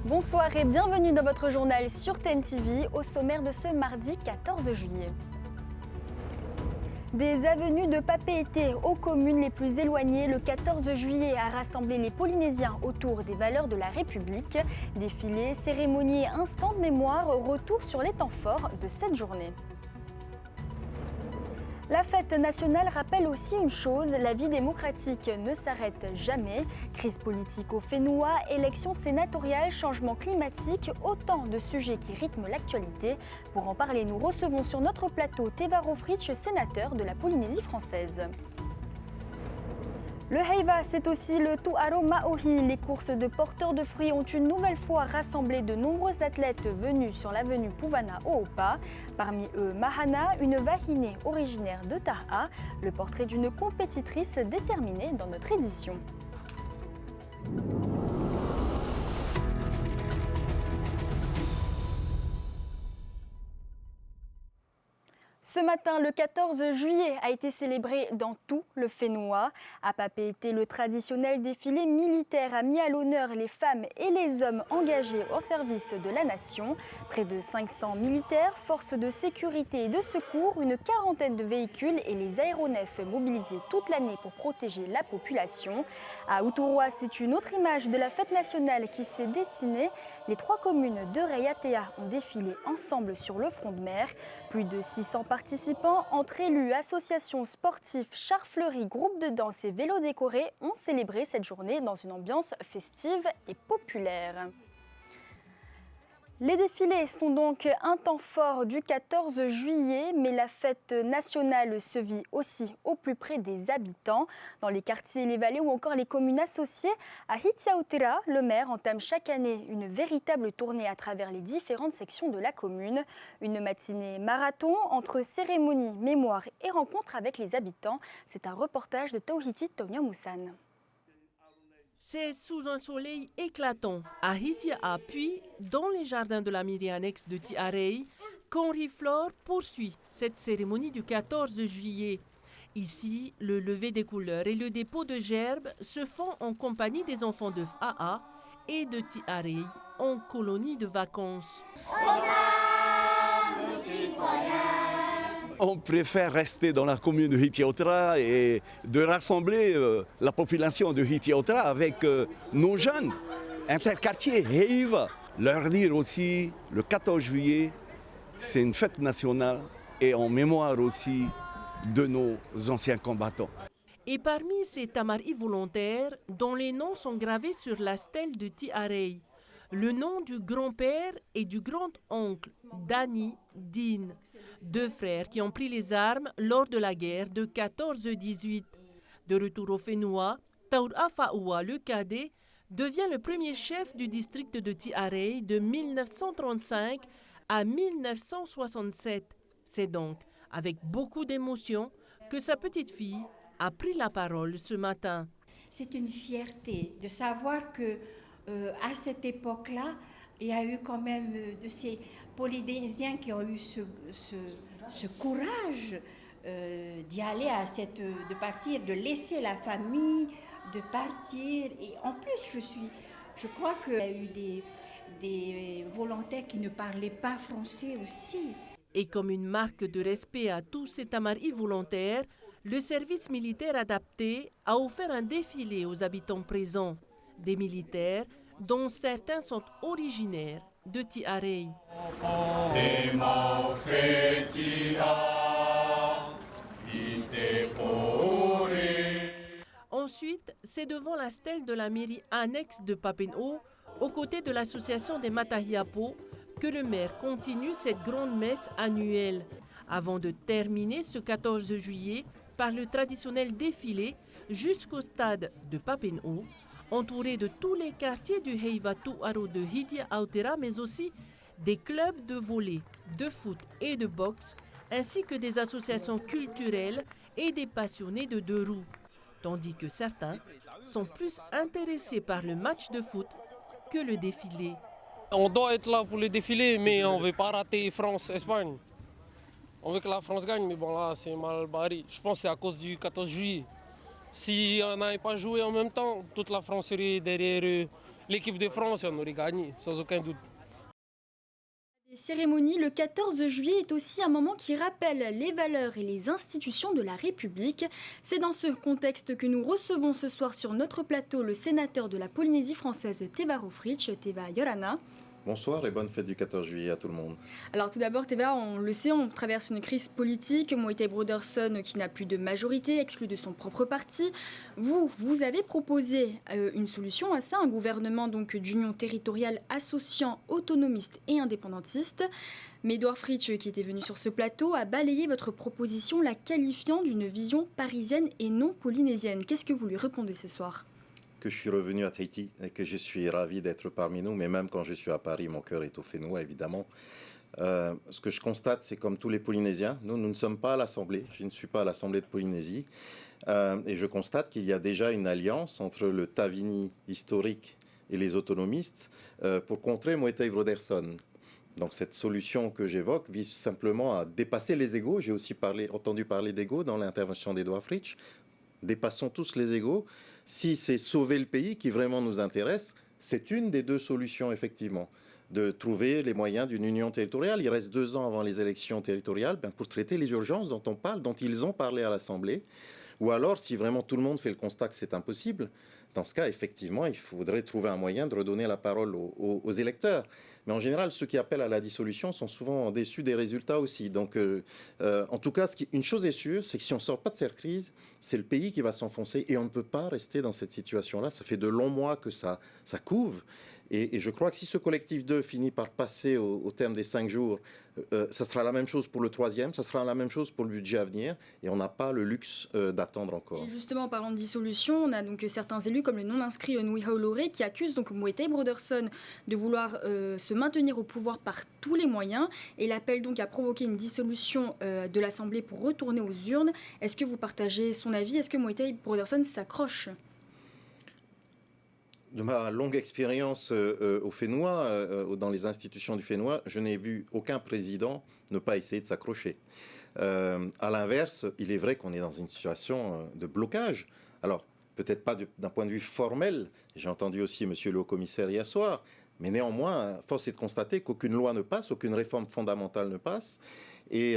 Bonsoir et bienvenue dans votre journal sur TNTV au sommaire de ce mardi 14 juillet. Des avenues de papeete aux communes les plus éloignées, le 14 juillet a rassemblé les Polynésiens autour des valeurs de la République. Défilés, cérémonies et instants de mémoire, retour sur les temps forts de cette journée. La fête nationale rappelle aussi une chose, la vie démocratique ne s'arrête jamais. Crise politique au Fénois, élections sénatoriales, changement climatique, autant de sujets qui rythment l'actualité. Pour en parler, nous recevons sur notre plateau Tevaro Fritsch, sénateur de la Polynésie française. Le Heiva, c'est aussi le Tuaro Maohi. Les courses de porteurs de fruits ont une nouvelle fois rassemblé de nombreux athlètes venus sur l'avenue Puvana Oopa. Parmi eux, Mahana, une vahinée originaire de Taha, le portrait d'une compétitrice déterminée dans notre édition. Ce matin, le 14 juillet, a été célébré dans tout le Fénois. À Papeete, le traditionnel défilé militaire a mis à l'honneur les femmes et les hommes engagés au service de la nation. Près de 500 militaires, forces de sécurité et de secours, une quarantaine de véhicules et les aéronefs mobilisés toute l'année pour protéger la population. À Uturua, c'est une autre image de la fête nationale qui s'est dessinée. Les 3 communes de Reiatea ont défilé ensemble sur le front de mer. Plus de 600 participants entre élus, associations sportives, chars fleuris, groupes de danse et vélos décorés ont célébré cette journée dans une ambiance festive et populaire. Les défilés sont donc un temps fort du 14 juillet, mais la fête nationale se vit aussi au plus près des habitants. Dans les quartiers, les vallées ou encore les communes associées, à Hitiautira, le maire entame chaque année une véritable tournée à travers les différentes sections de la commune. Une matinée marathon entre cérémonies, mémoires et rencontres avec les habitants. C'est un reportage de Tauhiti Tonyamusan. C'est sous un soleil éclatant, à Hitia, puis dans les jardins de la mairie annexe de Tiarei, qu'Henri Flore poursuit cette cérémonie du 14 juillet. Ici, le lever des couleurs et le dépôt de gerbes se font en compagnie des enfants de Faa et de Tiarei en colonie de vacances. On préfère rester dans la commune de Hitiautira et de rassembler la population de Hitiautira avec nos jeunes interquartiers, Heiva. Leur dire aussi, le 14 juillet, c'est une fête nationale et en mémoire aussi de nos anciens combattants. Et parmi ces tamaris volontaires, dont les noms sont gravés sur la stèle de Tiarei, le nom du grand-père et du grand-oncle Dani Din, 2 frères qui ont pris les armes lors de la guerre de 14-18. De retour au Fénois, Taura Faua, le cadet, devient le premier chef du district de Tiarei de 1935 à 1967. C'est donc avec beaucoup d'émotion que sa petite fille a pris la parole ce matin. C'est une fierté de savoir que à cette époque-là, il y a eu quand même de ces Polynésiens qui ont eu ce courage d'y aller, de partir, de laisser la famille, de partir. Et en plus, je crois qu'il y a eu des volontaires qui ne parlaient pas français aussi. Et comme une marque de respect à tous ces tamaris volontaires, le service militaire adapté a offert un défilé aux habitants présents. Des militaires dont certains sont originaires de Tiarei. Ensuite, c'est devant la stèle de la mairie annexe de Papen'o, aux côtés de l'association des Matahiapo, que le maire continue cette grande messe annuelle, avant de terminer ce 14 juillet par le traditionnel défilé jusqu'au stade de Papen'o, entouré de tous les quartiers du Heiva Tuaro de Hitiautira, mais aussi des clubs de volley, de foot et de boxe, ainsi que des associations culturelles et des passionnés de 2 roues. Tandis que certains sont plus intéressés par le match de foot que le défilé. On doit être là pour le défilé, mais on ne veut pas rater France-Espagne. On veut que la France gagne, mais bon là c'est mal barré. Je pense que c'est à cause du 14 juillet. Si on n'avait pas joué en même temps, toute la France serait derrière eux l'équipe de France, on aurait gagné, sans aucun doute. Les cérémonies, le 14 juillet est aussi un moment qui rappelle les valeurs et les institutions de la République. C'est dans ce contexte que nous recevons ce soir sur notre plateau le sénateur de la Polynésie française Teva Rohfritsch. Teva Yorana. Bonsoir et bonne fête du 14 juillet à tout le monde. Alors tout d'abord, Teva, on le sait, on traverse une crise politique. Moetai Broderson qui n'a plus de majorité, exclu de son propre parti. Vous avez proposé une solution à ça, un gouvernement donc d'union territoriale associant autonomistes et indépendantistes. Mais Edouard Fritsch, qui était venu sur ce plateau, a balayé votre proposition, la qualifiant d'une vision parisienne et non polynésienne. Qu'est-ce que vous lui répondez ce soir ? Que je suis revenu à Tahiti et que je suis ravi d'être parmi nous, mais même quand je suis à Paris, mon cœur est au Fénois, évidemment. Ce que je constate, c'est comme tous les Polynésiens, nous ne sommes pas à l'Assemblée, je ne suis pas à l'Assemblée de Polynésie, et je constate qu'il y a déjà une alliance entre le Tavini historique et les autonomistes pour contrer Moetai Broderson. Donc cette solution que j'évoque vise simplement à dépasser les égos. J'ai aussi entendu parler d'égos dans l'intervention d'Edouard Fritsch. Dépassons tous les égos. Si c'est sauver le pays qui vraiment nous intéresse, c'est une des deux solutions, effectivement, de trouver les moyens d'une union territoriale. Il reste 2 ans avant les élections territoriales pour traiter les urgences dont on parle, dont ils ont parlé à l'Assemblée. Ou alors, si vraiment tout le monde fait le constat que c'est impossible, dans ce cas, effectivement, il faudrait trouver un moyen de redonner la parole aux électeurs. Mais en général, ceux qui appellent à la dissolution sont souvent déçus des résultats aussi. Donc, en tout cas, une chose est sûre, c'est que si on ne sort pas de cette crise, c'est le pays qui va s'enfoncer et on ne peut pas rester dans cette situation-là. Ça fait de longs mois que ça couve. Et je crois que si ce collectif 2 finit par passer au terme des 5 jours, ça sera la même chose pour le 3e, ça sera la même chose pour le budget à venir, et on n'a pas le luxe d'attendre encore. Et justement, en parlant de dissolution, on a donc certains élus comme le non-inscrit Nui Haolore qui accusent donc Moetai Broderson de vouloir se maintenir au pouvoir par tous les moyens, et l'appel donc à provoquer une dissolution de l'Assemblée pour retourner aux urnes. Est-ce que vous partagez son avis? Est-ce que Moetai Broderson s'accroche? De ma longue expérience au Fénois, dans les institutions du Fénois, je n'ai vu aucun président ne pas essayer de s'accrocher. À l'inverse, il est vrai qu'on est dans une situation de blocage. Alors, peut-être pas d'un point de vue formel, j'ai entendu aussi monsieur le haut-commissaire hier soir, mais néanmoins, force est de constater qu'aucune loi ne passe, aucune réforme fondamentale ne passe, et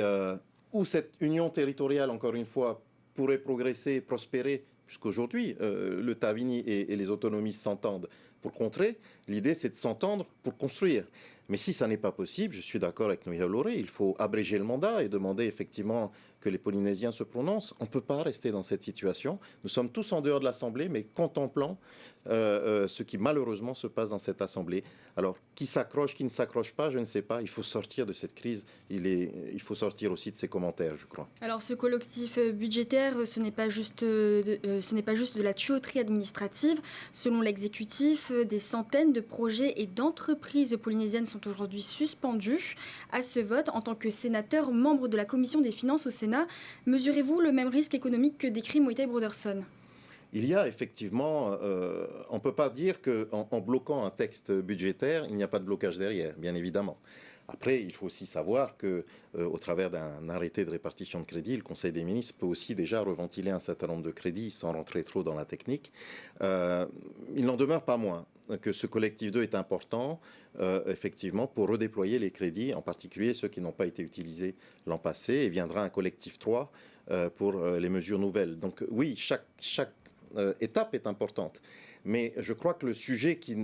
où cette union territoriale, encore une fois, pourrait progresser et prospérer, puisqu'aujourd'hui, le Tavini et les autonomistes s'entendent pour contrer. L'idée, c'est de s'entendre pour construire. Mais si ça n'est pas possible, je suis d'accord avec Nui Haolore, il faut abréger le mandat et demander effectivement que les Polynésiens se prononcent. On ne peut pas rester dans cette situation. Nous sommes tous en dehors de l'Assemblée, mais contemplant ce qui malheureusement se passe dans cette Assemblée. Alors, qui s'accroche, qui ne s'accroche pas, je ne sais pas. Il faut sortir de cette crise. Il faut sortir aussi de ces commentaires, je crois. Alors, ce collectif budgétaire, ce n'est pas juste de la tuyauterie administrative. Selon l'exécutif, des centaines de projets et d'entreprises polynésiennes sont aujourd'hui suspendus à ce vote. En tant que sénateur, membre de la Commission des finances au Sénat, mesurez-vous le même risque économique que décrit Moetai Broderson? Il y a effectivement, on ne peut pas dire qu'en bloquant un texte budgétaire, il n'y a pas de blocage derrière, bien évidemment. Après, il faut aussi savoir qu'au travers d'un arrêté de répartition de crédits, le Conseil des ministres peut aussi déjà reventiler un certain nombre de crédits sans rentrer trop dans la technique. Il n'en demeure pas moins que ce collectif 2 est important, effectivement, pour redéployer les crédits, en particulier ceux qui n'ont pas été utilisés l'an passé, et viendra un collectif 3 pour les mesures nouvelles. Donc oui, chaque étape est importante. Mais je crois que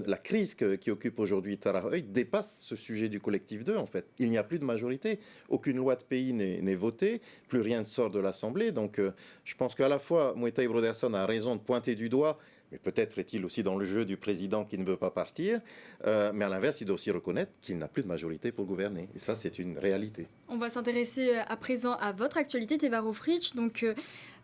la crise qui occupe aujourd'hui Tarahoe dépasse ce sujet du collectif 2, en fait. Il n'y a plus de majorité, aucune loi de pays n'est votée, plus rien ne sort de l'Assemblée. Donc je pense qu'à la fois, Moetai Broderson a raison de pointer du doigt, mais peut-être est-il aussi dans le jeu du président qui ne veut pas partir. Mais à l'inverse, il doit aussi reconnaître qu'il n'a plus de majorité pour gouverner. Et ça, c'est une réalité. On va s'intéresser à présent à votre actualité, Teva Rohfritsch. Donc,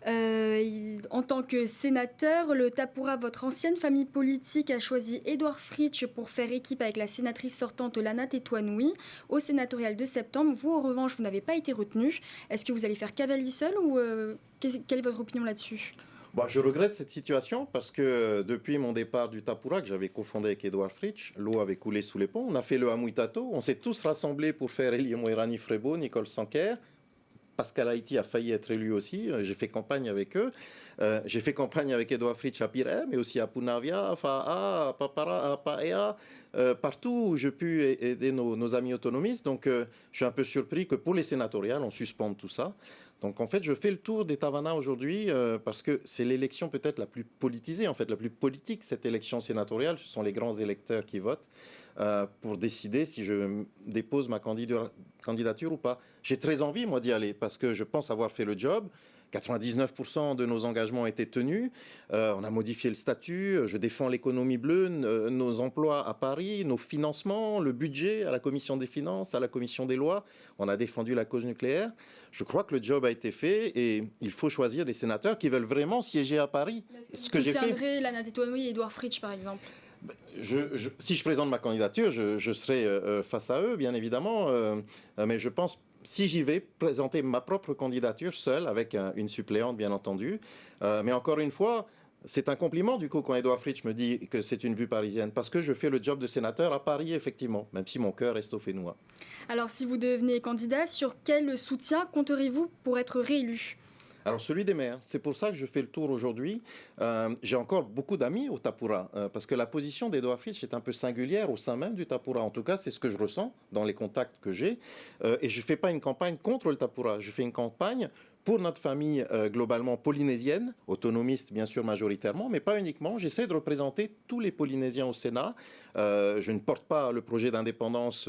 en tant que sénateur, le Tapura, votre ancienne famille politique, a choisi Edouard Fritsch pour faire équipe avec la sénatrice sortante Lana Tetuanui au sénatorial de septembre. Vous, en revanche, vous n'avez pas été retenu. Est-ce que vous allez faire cavalier seul ou quelle est votre opinion là-dessus? Bon, je regrette cette situation parce que depuis mon départ du Tapura, que j'avais cofondé avec Edouard Fritsch, l'eau avait coulé sous les ponts. On a fait le Hamuitato. On s'est tous rassemblés pour faire Eli Moerani Frebo, Nicole Sanker. Pascal Haïti a failli être élu aussi. J'ai fait campagne avec eux. J'ai fait campagne avec Edouard Fritsch à Pirée, mais aussi à Punavia, à Fa'a, à Papara, à Paea, partout où j'ai pu aider nos amis autonomistes. Donc, je suis un peu surpris que pour les sénatoriales, on suspende tout ça. Donc en fait, je fais le tour des Tavana aujourd'hui parce que c'est l'élection peut-être la plus politisée, en fait, la plus politique, cette élection sénatoriale. Ce sont les grands électeurs qui votent pour décider si je dépose ma candidature ou pas. J'ai très envie, moi, d'y aller parce que je pense avoir fait le job. 99% de nos engagements ont été tenus. On a modifié le statut. Je défends l'économie bleue, nos emplois à Paris, nos financements, le budget à la commission des finances, à la commission des lois. On a défendu la cause nucléaire. Je crois que le job a été fait et il faut choisir des sénateurs qui veulent vraiment siéger à Paris. Est-ce que vous soutiendrez Lana Tetuanui et Edouard Fritsch, par exemple? Si je présente ma candidature, je serai face à eux, bien évidemment. Mais je pense, si j'y vais, présenter ma propre candidature seule, avec une suppléante, bien entendu. Mais encore une fois, c'est un compliment, du coup, quand Edouard Fritsch me dit que c'est une vue parisienne, parce que je fais le job de sénateur à Paris, effectivement, même si mon cœur reste au Fénois. Alors, si vous devenez candidat, sur quel soutien compterez-vous pour être réélu ? Alors, celui des maires. C'est pour ça que je fais le tour aujourd'hui. J'ai encore beaucoup d'amis au Tapura, parce que la position d'Edouard Fritsch est un peu singulière au sein même du Tapura. En tout cas, c'est ce que je ressens dans les contacts que j'ai. Et je ne fais pas une campagne contre le Tapura. Je fais une campagne pour notre famille globalement polynésienne, autonomiste bien sûr majoritairement, mais pas uniquement. J'essaie de représenter tous les Polynésiens au Sénat. Je ne porte pas le projet d'indépendance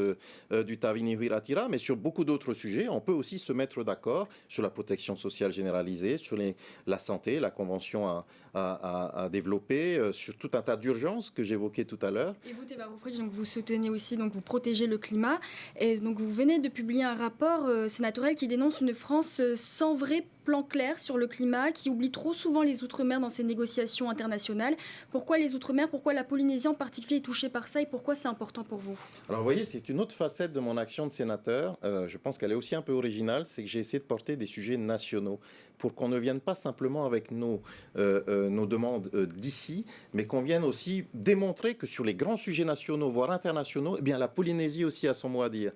du Tavini-Huiratira, mais sur beaucoup d'autres sujets, on peut aussi se mettre d'accord sur la protection sociale généralisée, sur la santé, la convention à développer, sur tout un tas d'urgences que j'évoquais tout à l'heure. Et vous, Teva Roufridge, donc vous soutenez aussi, donc vous protégez le climat. Et donc vous venez de publier un rapport sénatorial qui dénonce une France sans vrai plan clair sur le climat, qui oublie trop souvent les Outre-mer dans ses négociations internationales. Pourquoi les Outre-mer, pourquoi la Polynésie en particulier est touchée par ça et pourquoi c'est important pour vous ? Alors vous voyez, c'est une autre facette de mon action de sénateur. Je pense qu'elle est aussi un peu originale, c'est que j'ai essayé de porter des sujets nationaux pour qu'on ne vienne pas simplement avec nos demandes d'ici, mais qu'on vienne aussi démontrer que sur les grands sujets nationaux, voire internationaux, eh bien la Polynésie aussi a son mot à dire.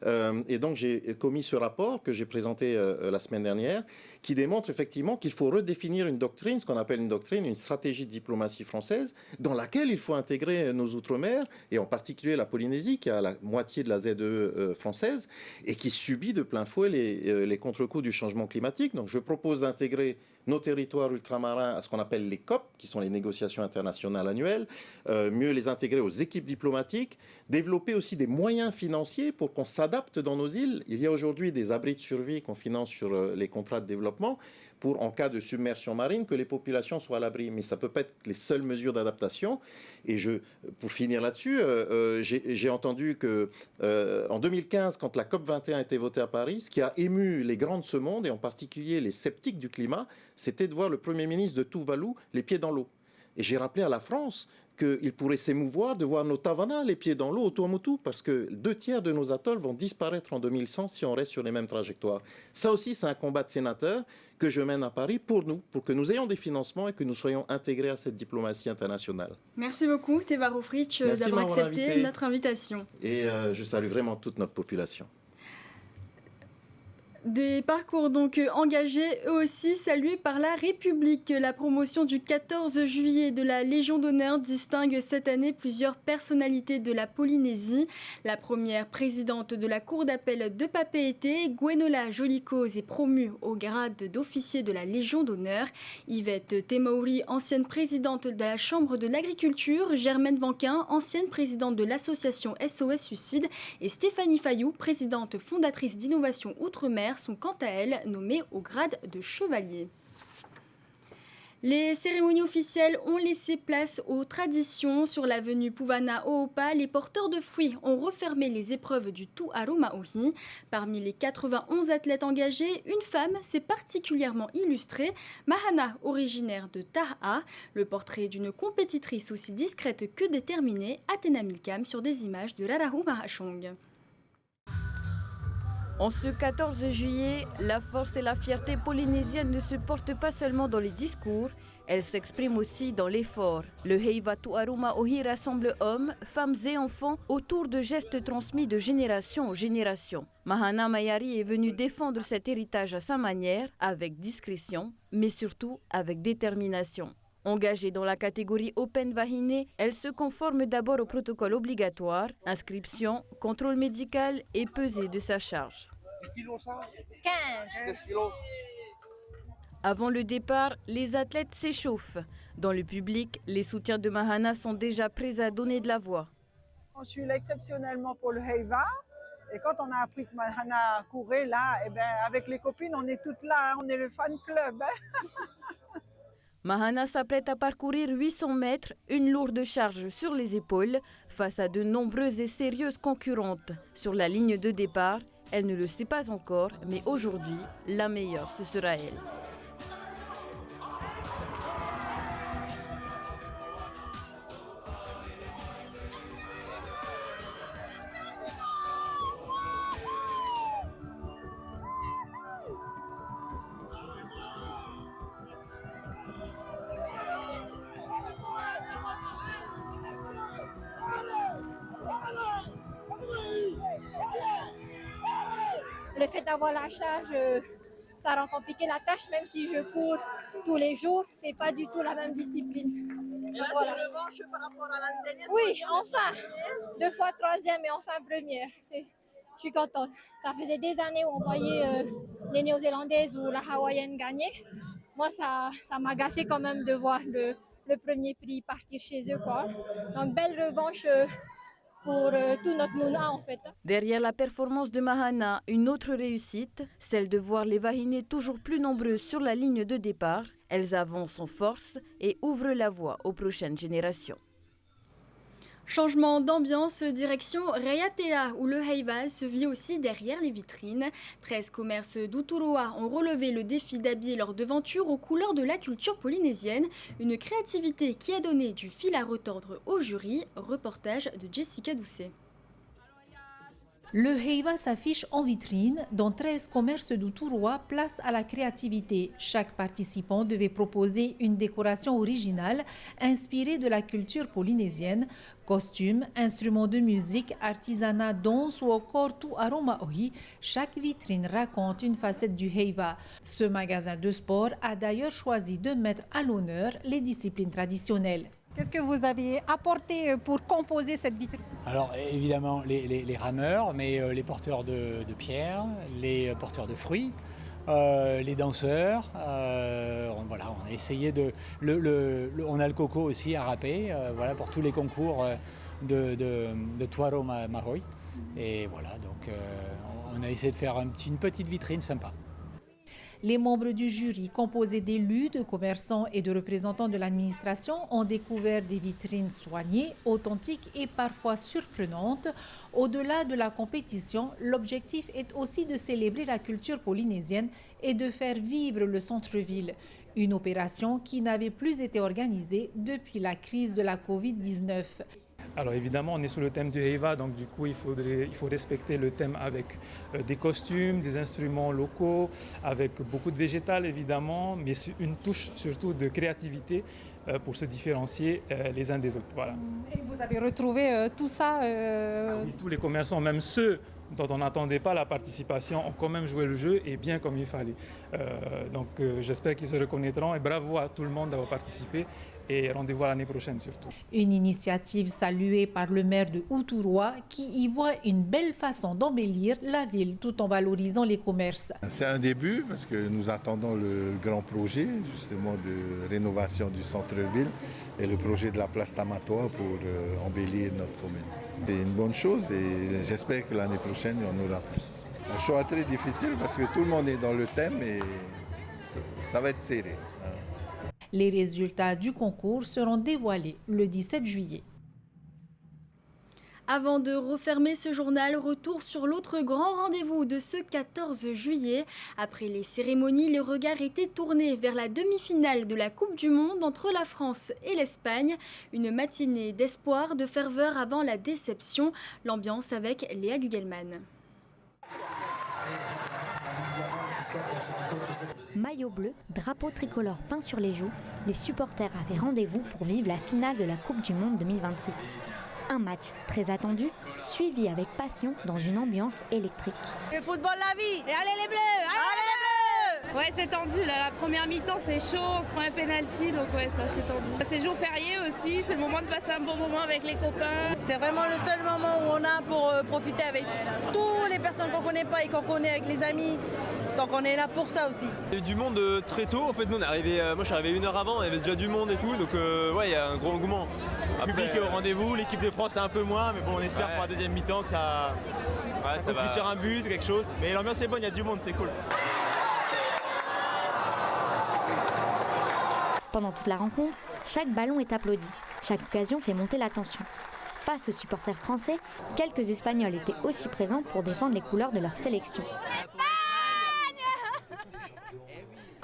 Et donc j'ai commis ce rapport que j'ai présenté la semaine dernière, qui démontre effectivement qu'il faut redéfinir une doctrine, ce qu'on appelle une doctrine, une stratégie de diplomatie française, dans laquelle il faut intégrer nos Outre-mer, et en particulier la Polynésie, qui a la moitié de la ZE française, et qui subit de plein fouet les contre-coups du changement climatique. Donc je propose d'intégrer nos territoires ultramarins à ce qu'on appelle les COP, qui sont les négociations internationales annuelles, mieux les intégrer aux équipes diplomatiques, développer aussi des moyens financiers pour qu'on s'adapte dans nos îles. Il y a aujourd'hui des abris de survie qu'on finance sur les contrats de développement pour, en cas de submersion marine, que les populations soient à l'abri. Mais ça ne peut pas être les seules mesures d'adaptation. Et pour finir là-dessus, j'ai entendu qu'en 2015, quand la COP21 a été votée à Paris, ce qui a ému les grands de ce monde, et en particulier les sceptiques du climat, c'était de voir le Premier ministre de Tuvalu les pieds dans l'eau. Et j'ai rappelé à la France qu'il pourrait s'émouvoir de voir nos Tavana les pieds dans l'eau au Tuamotu, parce que 2/3 de nos atolls vont disparaître en 2100 si on reste sur les mêmes trajectoires. Ça aussi, c'est un combat de sénateur que je mène à Paris pour nous, pour que nous ayons des financements et que nous soyons intégrés à cette diplomatie internationale. Merci beaucoup, Teva Roufridge, d'avoir accepté notre invitation. Et je salue vraiment toute notre population. Des parcours donc engagés, eux aussi salués par la République. La promotion du 14 juillet de la Légion d'honneur distingue cette année plusieurs personnalités de la Polynésie. La première présidente de la Cour d'appel de Papeete, Gwenola Jolicose, est promue au grade d'officier de la Légion d'honneur. Yvette Temauri, ancienne présidente de la Chambre de l'Agriculture, Germaine Vanquin, ancienne présidente de l'association SOS Suicide, et Stéphanie Fayou, présidente fondatrice d'Innovation Outre-mer, sont quant à elles nommées au grade de chevalier. Les cérémonies officielles ont laissé place aux traditions. Sur l'avenue Puvana Oopa, les porteurs de fruits ont refermé les épreuves du Tu Aromaohi. Parmi les 91 athlètes engagés, une femme s'est particulièrement illustrée, Mahana, originaire de Taha. Le portrait d'une compétitrice aussi discrète que déterminée, Athéna Milcam, sur des images de Rarahu Mahachong. En ce 14 juillet, la force et la fierté polynésienne ne se portent pas seulement dans les discours, Elle s'exprime aussi dans l'effort. Le Heiva Tuaruma Ohi rassemble hommes, femmes et enfants autour de gestes transmis de génération en génération. Mahana Mayari est venue défendre cet héritage à sa manière, avec discrétion, mais surtout avec détermination. Engagée dans la catégorie Open Vahiné, elle se conforme d'abord au protocole obligatoire, inscription, contrôle médical et pesée de sa charge. 15. Avant le départ, les athlètes s'échauffent. Dans le public, les soutiens de Mahana sont déjà prêts à donner de la voix. Je suis là exceptionnellement pour le Heiva. Et quand on a appris que Mahana courait là, eh ben, avec les copines, on est toutes là, on est le fan club. Mahana s'apprête à parcourir 800 mètres, une lourde charge sur les épaules, face à de nombreuses et sérieuses concurrentes. Sur la ligne de départ, elle ne le sait pas encore, mais aujourd'hui, la meilleure, ce sera elle. Le fait d'avoir la charge, ça rend compliqué la tâche, même si je cours tous les jours, c'est pas du tout la même discipline. Et là, voilà. C'est une revanche par rapport à l'année dernière? Oui, enfin, 2 fois troisième et enfin première. Je suis contente. Ça faisait des années où on voyait les Néo-Zélandaises ou la Hawaïenne gagner. Moi, ça m'agaçait quand même de voir le premier prix partir chez eux, quoi. Donc, belle revanche pour tout notre Nouna, en fait. Derrière la performance de Mahana, une autre réussite, celle de voir les Vahinés toujours plus nombreuses sur la ligne de départ. Elles avancent en force et ouvrent la voie aux prochaines générations. Changement d'ambiance, direction Rayatea, où le Heiva se vit aussi derrière les vitrines. 13 commerces d'Uturoa ont relevé le défi d'habiller leur devanture aux couleurs de la culture polynésienne. Une créativité qui a donné du fil à retordre au jury. Reportage de Jessica Doucet. Le Heiva s'affiche en vitrine dans 13 commerces d'Uturoa, place à la créativité. Chaque participant devait proposer une décoration originale inspirée de la culture polynésienne. Costumes, instruments de musique, artisanat, danse ou encore tout aroma ohi, chaque vitrine raconte une facette du Heiva. Ce magasin de sport a d'ailleurs choisi de mettre à l'honneur les disciplines traditionnelles. Qu'est-ce que vous avez apporté pour composer cette vitrine? Alors évidemment les rameurs, mais les porteurs de pierres, les porteurs de fruits, les danseurs. Voilà, on a essayé de... on a le coco aussi à râper, voilà, pour tous les concours de Tuaro Mahoi. Et voilà, donc on a essayé de faire une petite vitrine sympa. Les membres du jury, composés d'élus, de commerçants et de représentants de l'administration, ont découvert des vitrines soignées, authentiques et parfois surprenantes. Au-delà de la compétition, l'objectif est aussi de célébrer la culture polynésienne et de faire vivre le centre-ville. Une opération qui n'avait plus été organisée depuis la crise de la Covid-19. Alors évidemment, on est sur le thème du Heiva, donc du coup, il faut respecter le thème avec des costumes, des instruments locaux, avec beaucoup de végétal évidemment, mais une touche surtout de créativité pour se différencier les uns des autres. Voilà. Et vous avez retrouvé tout ça Oui, tous les commerçants, même ceux dont on n'attendait pas la participation, ont quand même joué le jeu et bien comme il fallait. Donc j'espère qu'ils se reconnaîtront et bravo à tout le monde d'avoir participé. Et rendez-vous l'année prochaine surtout. Une initiative saluée par le maire de Uturoa qui y voit une belle façon d'embellir la ville tout en valorisant les commerces. C'est un début parce que nous attendons le grand projet justement de rénovation du centre-ville et le projet de la place Tamatoa pour embellir notre commune. C'est une bonne chose et j'espère que l'année prochaine il y en aura plus. Un choix très difficile parce que tout le monde est dans le thème et ça va être serré. Les résultats du concours seront dévoilés le 17 juillet. Avant de refermer ce journal, retour sur l'autre grand rendez-vous de ce 14 juillet. Après les cérémonies, le regard était tourné vers la demi-finale de la Coupe du Monde entre la France et l'Espagne. Une matinée d'espoir, de ferveur avant la déception. L'ambiance avec Léa Gugelman. Maillot bleu, drapeau tricolore peint sur les joues, les supporters avaient rendez-vous pour vivre la finale de la Coupe du Monde 2026. Un match très attendu, suivi avec passion dans une ambiance électrique. Le football, la vie. Et allez les bleus, allez les bleus. Ouais, c'est tendu là, la première mi-temps c'est chaud, on se prend un penalty, donc ouais, ça c'est tendu. C'est jour férié aussi, c'est le moment de passer un bon moment avec les copains. C'est vraiment le seul moment où on a pour profiter avec toutes les personnes qu'on connaît pas et qu'on connaît avec les amis. Donc on est là pour ça aussi. Il y a eu du monde très tôt, en fait nous on est arrivé, moi je suis arrivé 1 heure avant, il y avait déjà du monde et tout, donc ouais il y a un gros engouement. Le public est au rendez-vous, l'équipe de France c'est un peu moins, mais bon on espère pour la deuxième mi-temps que ça va plus sur un but ou quelque chose. Mais l'ambiance est bonne, il y a du monde, c'est cool. Pendant toute la rencontre, chaque ballon est applaudi, chaque occasion fait monter la tension. Face aux supporters français, quelques Espagnols étaient aussi présents pour défendre les couleurs de leur sélection.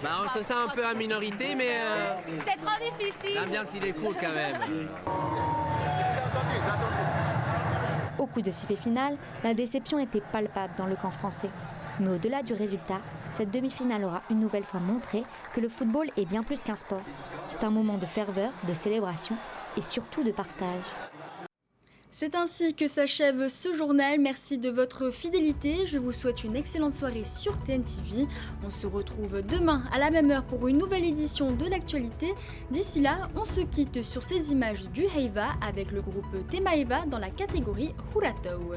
On se sent un peu en minorité, mais c'est trop difficile. L'ambiance il est cool quand même. Au coup de sifflet final, la déception était palpable dans le camp français. Mais au-delà du résultat, cette demi-finale aura une nouvelle fois montré que le football est bien plus qu'un sport. C'est un moment de ferveur, de célébration et surtout de partage. C'est ainsi que s'achève ce journal. Merci de votre fidélité. Je vous souhaite une excellente soirée sur TNTV. On se retrouve demain à la même heure pour une nouvelle édition de l'actualité. D'ici là, on se quitte sur ces images du Heiva avec le groupe Temaeva dans la catégorie Huratou.